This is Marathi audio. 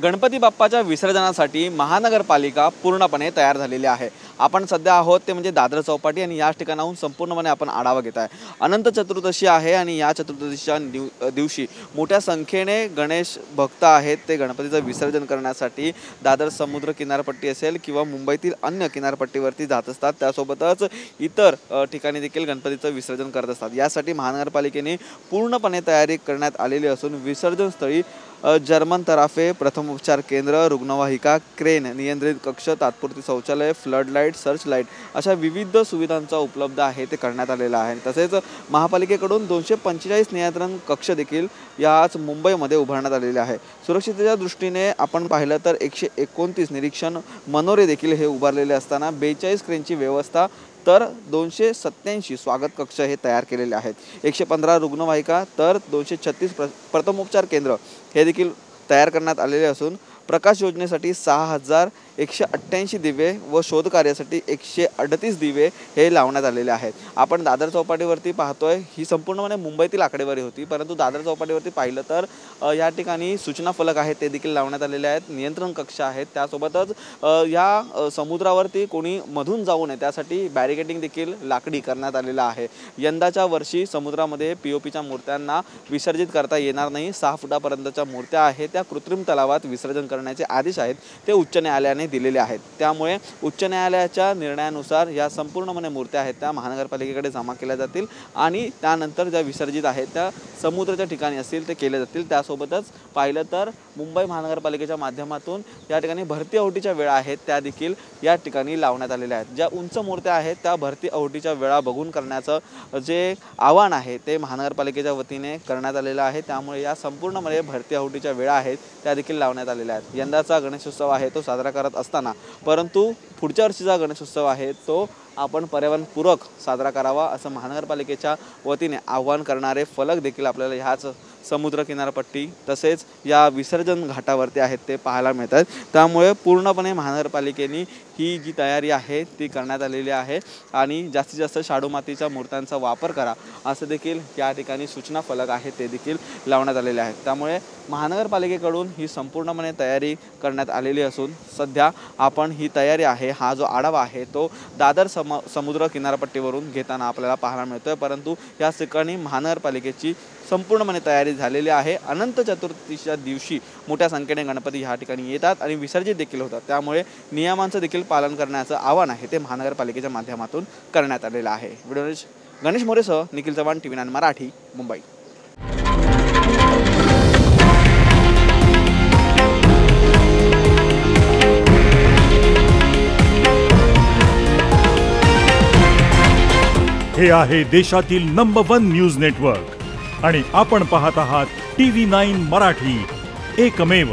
गणपती बाप्पाच्या विसर्जनासाठी महानगरपालिका पूर्णपणे तयार झालेली आहे। आपण सध्या आहोत ते म्हणजे दादर चौपाटी आणि याच ठिकाणाहून संपूर्णपणे आपण आढावा घेत आहे। अनंत चतुर्दशी आहे आणि या चतुर्दशीच्या दिवशी मोठ्या संख्येने गणेश भक्त आहेत ते गणपतीचं विसर्जन करण्यासाठी दादर समुद्र किनारपट्टी असेल किंवा मुंबईतील अन्य किनारपट्टीवरती जात असतात। त्यासोबतच इतर ठिकाणी देखील गणपतीचं विसर्जन करत असतात। यासाठी महानगरपालिकेने पूर्णपणे तयारी करण्यात आलेली असून विसर्जन स्थळी जर्मन तराफे, प्रथमोपचार केंद्र, रुग्णवाहिका, क्रेन, नियंत्रित कक्ष, तात्पुरती शौचालय, फ्लड लाईट, सर्च लाईट अशा विविध सुविधांचा उपलब्ध आहे ते करण्यात आलेला आहे। तसेच महापालिकेकडून 245 नियंत्रण कक्ष देखील याच मुंबईमध्ये उभारण्यात आलेले आहे। सुरक्षिततेच्या दृष्टीने आपण पाहिलं तर 129 निरीक्षण मनोरे देखील हे उभारलेले असताना 42 क्रेनची व्यवस्था तर 287 स्वागत कक्ष हे तयार केलेले आहेत। 115 रुग्णवाहिका तर 236 प्रथमोपचार केंद्र हे देखील तयार करण्यात आलेले असून प्रकाश योजनेसाठी 6188 दिवे व शोध कार्यासाठी 138 दिवे हे लावण्यात आलेले आहेत। आपण दादर चौपाटीवरती पाहतोय ही संपूर्णपणे मुंबईतील आकडेवारी होती, परंतु दादर चौपाटीवरती पाहिलं तर या ठिकाणी सूचना फलक आहेत ते देखील लावण्यात आलेले आहेत, नियंत्रण कक्ष आहेत, त्यासोबतच या समुद्रावरती कोणी मधून जाऊ नये त्यासाठी बॅरिकेडिंग देखील लाकडी करण्यात आलेलं आहे। यंदाच्या वर्षी समुद्रामध्ये पीओपीच्या मूर्त्यांना विसर्जित करता येणार नाही। 6 फुटापर्यंतच्या मूर्त्या आहेत त्या कृत्रिम तलावात विसर्जन करण्याचे आदेश आहेत ते उच्च न्यायालयाने दिलेले आहेत। त्यामुळे उच्च न्यायालयाच्या निर्णयानुसार या संपूर्णपणे मूर्त्या आहेत त्या महानगरपालिकेकडे जमा केल्या जातील आणि त्यानंतर ज्या विसर्जित आहेत त्या समुद्राच्या ठिकाणी असतील ते केले जातील। त्यासोबतच पाहिलं तर मुंबई महानगरपालिकेच्या माध्यमातून या ठिकाणी भरती ओहोटीच्या वेळा आहेत त्या देखील या ठिकाणी लावण्यात आलेल्या आहेत। ज्या उंच मूर्त्या आहेत त्या भरती ओहोटीच्या वेळा बघून करण्याचं जे आव्हान आहे ते महानगरपालिकेच्या वतीने करण्यात आलेलं आहे। त्यामुळे या संपूर्णपणे भरती ओहोटीच्या वेळा आहेत त्या देखील लावण्यात आलेल्या आहेत। यंदाचा गणेशोत्सव आहे तो साजरा करत असताना परंतु पुढच्या वर्षीचा गणेशोत्सव आहे तो आपण पर्यावरणपूरक साजरा करावा असं महानगरपालिकेच्या वतीने आवाहन करणारे फलक देखील आपल्याला ह्याच समुद्र किनारपट्टी तसेच या विसर्जन घाटावरती आहेत ते पाहायला मिळतात। त्यामुळे पूर्णपणे महानगरपालिकेने ही जी तयारी आहे ती करण्यात आलेली आहे आणि जास्तीत जास्त शाडू मातीच्या मूर्त्यांचा वापर करा असं देखील या ठिकाणी सूचना फलक आहेत ते देखील लावण्यात आलेले आहेत। त्यामुळे महानगरपालिकेकडून ही संपूर्णपणे तयारी करण्यात आलेली असून सध्या आपण ही तयारी आहे हा जो आढावा आहे तो दादर समुद्र किनारपट्टीवरून घेताना आपल्याला पाहायला मिळतोय, परंतु या ठिकाणी महानगरपालिकेची संपूर्णपणे तयारी झालेली आहे। अनंत चतुर्दशीच्या दिवशी मोठ्या संख्येने गणपती ह्या ठिकाणी येतात आणि विसर्जित देखील होतात। त्यामुळे नियमांचं देखील पालन करण्याचं आव्हान आहे ते महानगरपालिकेच्या माध्यमातून करण्यात आलेलं आहे। व्हिडिओ गणेश मोरेसह निखिल चव्हाण, TV9 मराठी, मुंबई। हे आहे देशातील नंबर 1 न्यूज नेटवर्क आणि आपण पाहत आहात TV9 मराठी, एकमेव।